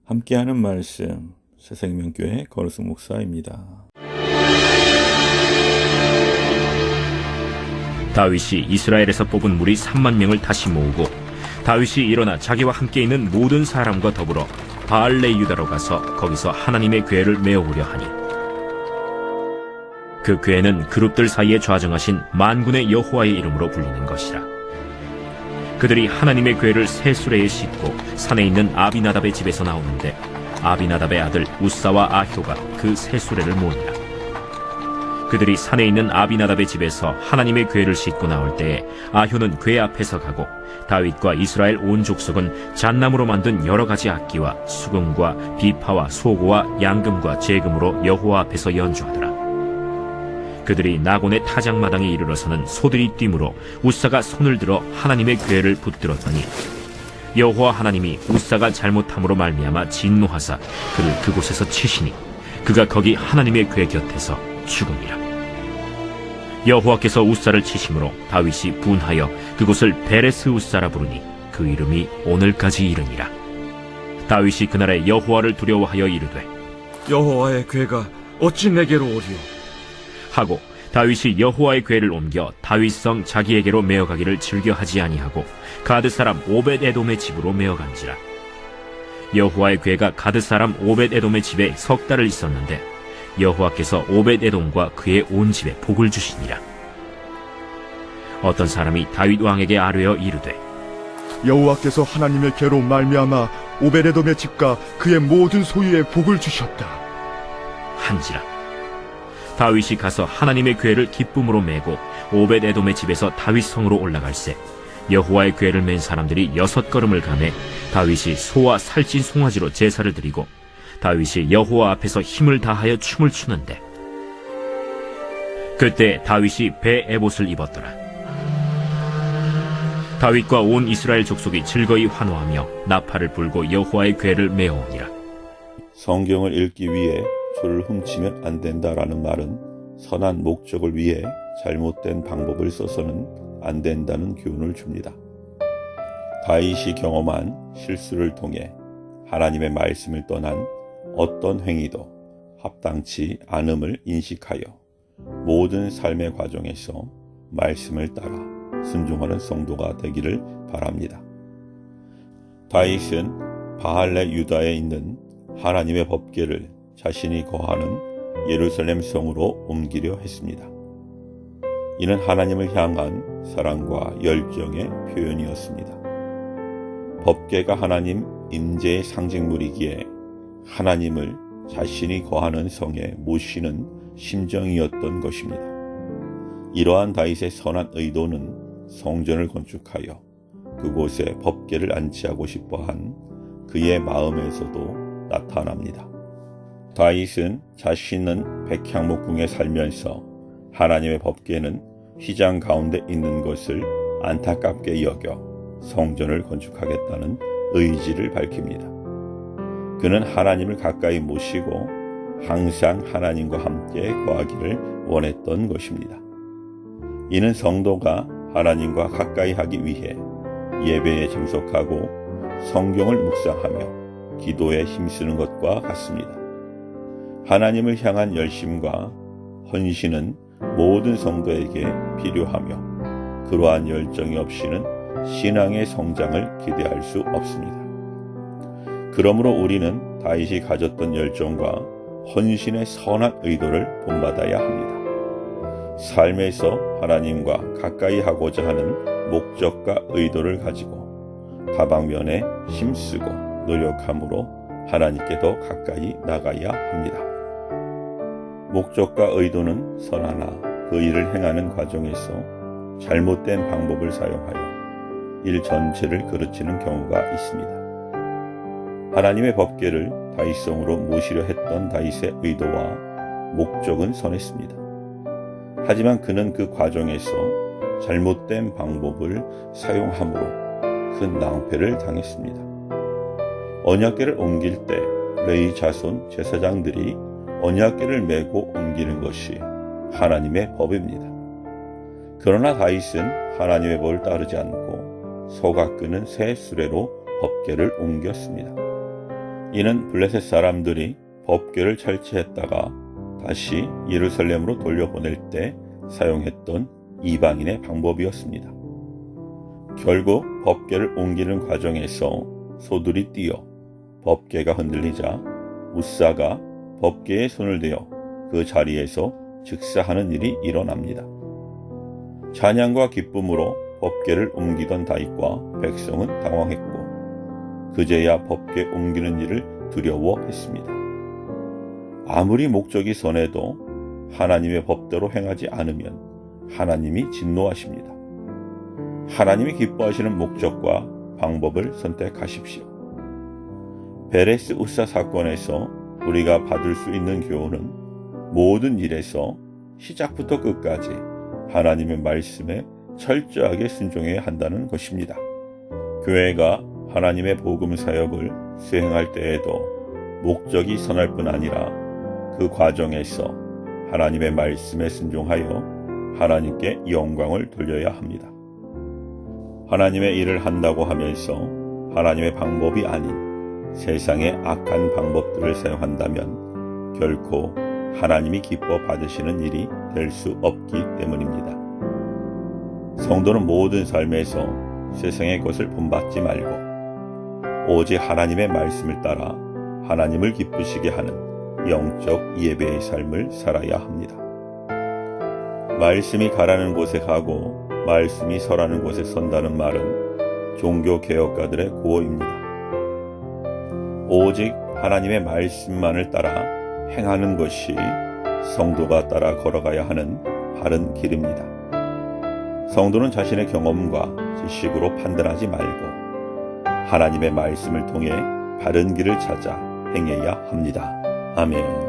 함께하는 말씀 새생명교회 거루승 목사입니다. 다윗이 이스라엘에서 뽑은 무리 3만 명을 다시 모으고 다윗이 일어나 자기와 함께 있는 모든 사람과 더불어 바알레 유다로 가서 거기서 하나님의 궤를 메어오려 하니 그 궤는 그룹들 사이에 좌정하신 만군의 여호와의 이름으로 불리는 것이라. 그들이 하나님의 궤를 새 수레에 싣고 산에 있는 아비나답의 집에서 나오는데 아비나답의 아들 우사와 아효가 그 새 수레를 모으니라. 그들이 산에 있는 아비나답의 집에서 하나님의 궤를 싣고 나올 때에 아효는 궤 앞에서 가고 다윗과 이스라엘 온 족속은 잣나무로 만든 여러 가지 악기와 수금과 비파와 소고와 양금과 제금으로 여호와 앞에서 연주하더라. 그들이 나곤의 타작마당에 이르러서는 소들이 뛰므로 우사가 손을 들어 하나님의 궤를 붙들었더니 여호와 하나님이 우사가 잘못함으로 말미암아 진노하사 그를 그곳에서 치시니 그가 거기 하나님의 궤 곁에서 죽으니라. 여호와께서 우사를 치심으로 다윗이 분하여 그곳을 베레스 우사라 부르니 그 이름이 오늘까지 이르니라. 다윗이 그날에 여호와를 두려워하여 이르되 여호와의 궤가 어찌 내게로 오리요? 하고 다윗이 여호와의 궤를 옮겨 다윗성 자기에게로 메어가기를 즐겨하지 아니하고 가드 사람 오벳 에돔의 집으로 메어간지라. 여호와의 궤가 가드 사람 오벳 에돔의 집에 석 달을 있었는데 여호와께서 오벳 에돔과 그의 온 집에 복을 주시니라. 어떤 사람이 다윗 왕에게 아뢰어 이르되 여호와께서 하나님의 궤로 말미암아 오벳에돔의 집과 그의 모든 소유에 복을 주셨다 한지라. 다윗이 가서 하나님의 궤를 기쁨으로 메고 오벳 에돔의 집에서 다윗 성으로 올라갈새 여호와의 궤를 맨 사람들이 6걸음을 가매 다윗이 소와 살찐 송아지로 제사를 드리고 다윗이 여호와 앞에서 힘을 다하여 춤을 추는데 그때 다윗이 배 에봇을 입었더라. 다윗과 온 이스라엘 족속이 즐거이 환호하며 나팔을 불고 여호와의 궤를 메어오니라. 성경을 읽기 위해 줄을 훔치면 안 된다라는 말은 선한 목적을 위해 잘못된 방법을 써서는 안 된다는 교훈을 줍니다. 다윗이 경험한 실수를 통해 하나님의 말씀을 떠난 어떤 행위도 합당치 않음을 인식하여 모든 삶의 과정에서 말씀을 따라 순종하는 성도가 되기를 바랍니다. 다윗은 바알레 유다에 있는 하나님의 법궤를 자신이 거하는 예루살렘 성으로 옮기려 했습니다. 이는 하나님을 향한 사랑과 열정의 표현이었습니다. 법궤가 하나님 임재의 상징물이기에 하나님을 자신이 거하는 성에 모시는 심정이었던 것입니다. 이러한 다윗의 선한 의도는 성전을 건축하여 그곳에 법궤를 안치하고 싶어한 그의 마음에서도 나타납니다. 다윗은 자신은 백향목궁에 살면서 하나님의 법궤는 휘장 가운데 있는 것을 안타깝게 여겨 성전을 건축하겠다는 의지를 밝힙니다. 그는 하나님을 가까이 모시고 항상 하나님과 함께 거하기를 원했던 것입니다. 이는 성도가 하나님과 가까이 하기 위해 예배에 참석하고 성경을 묵상하며 기도에 힘쓰는 것과 같습니다. 하나님을 향한 열심과 헌신은 모든 성도에게 필요하며 그러한 열정이 없이는 신앙의 성장을 기대할 수 없습니다. 그러므로 우리는 다윗이 가졌던 열정과 헌신의 선한 의도를 본받아야 합니다. 삶에서 하나님과 가까이 하고자 하는 목적과 의도를 가지고 다방면에 힘쓰고 노력함으로 하나님께 더 가까이 나가야 합니다. 목적과 의도는 선하나 그 일을 행하는 과정에서 잘못된 방법을 사용하여 일 전체를 그르치는 경우가 있습니다. 하나님의 법궤를 다윗성으로 모시려 했던 다윗의 의도와 목적은 선했습니다. 하지만 그는 그 과정에서 잘못된 방법을 사용함으로 큰 낭패를 당했습니다. 언약궤를 옮길 때 레위 자손 제사장들이 언약궤를 메고 옮기는 것이 하나님의 법입니다. 그러나 다윗은 하나님의 법을 따르지 않고 소가 끄는 새 수레로 법궤를 옮겼습니다. 이는 블레셋 사람들이 법궤를 철치했다가 다시 예루살렘으로 돌려보낼 때 사용했던 이방인의 방법이었습니다. 결국 법궤를 옮기는 과정에서 소들이 뛰어 법궤가 흔들리자 우사가 법궤에 손을 대어 그 자리에서 즉사하는 일이 일어납니다. 찬양과 기쁨으로 법궤를 옮기던 다윗과 백성은 당황했고 그제야 법궤 옮기는 일을 두려워했습니다. 아무리 목적이 선해도 하나님의 법대로 행하지 않으면 하나님이 진노하십니다. 하나님이 기뻐하시는 목적과 방법을 선택하십시오. 베레스 우사 사건에서 우리가 받을 수 있는 교훈은 모든 일에서 시작부터 끝까지 하나님의 말씀에 철저하게 순종해야 한다는 것입니다. 교회가 하나님의 복음 사역을 수행할 때에도 목적이 선할 뿐 아니라 그 과정에서 하나님의 말씀에 순종하여 하나님께 영광을 돌려야 합니다. 하나님의 일을 한다고 하면서 하나님의 방법이 아닌 세상의 악한 방법들을 사용한다면 결코 하나님이 기뻐 받으시는 일이 될 수 없기 때문입니다. 성도는 모든 삶에서 세상의 것을 본받지 말고 오직 하나님의 말씀을 따라 하나님을 기쁘시게 하는 영적 예배의 삶을 살아야 합니다. 말씀이 가라는 곳에 가고 말씀이 서라는 곳에 선다는 말은 종교개혁가들의 고어입니다. 오직 하나님의 말씀만을 따라 행하는 것이 성도가 따라 걸어가야 하는 바른 길입니다. 성도는 자신의 경험과 지식으로 판단하지 말고 하나님의 말씀을 통해 바른 길을 찾아 행해야 합니다. 아멘.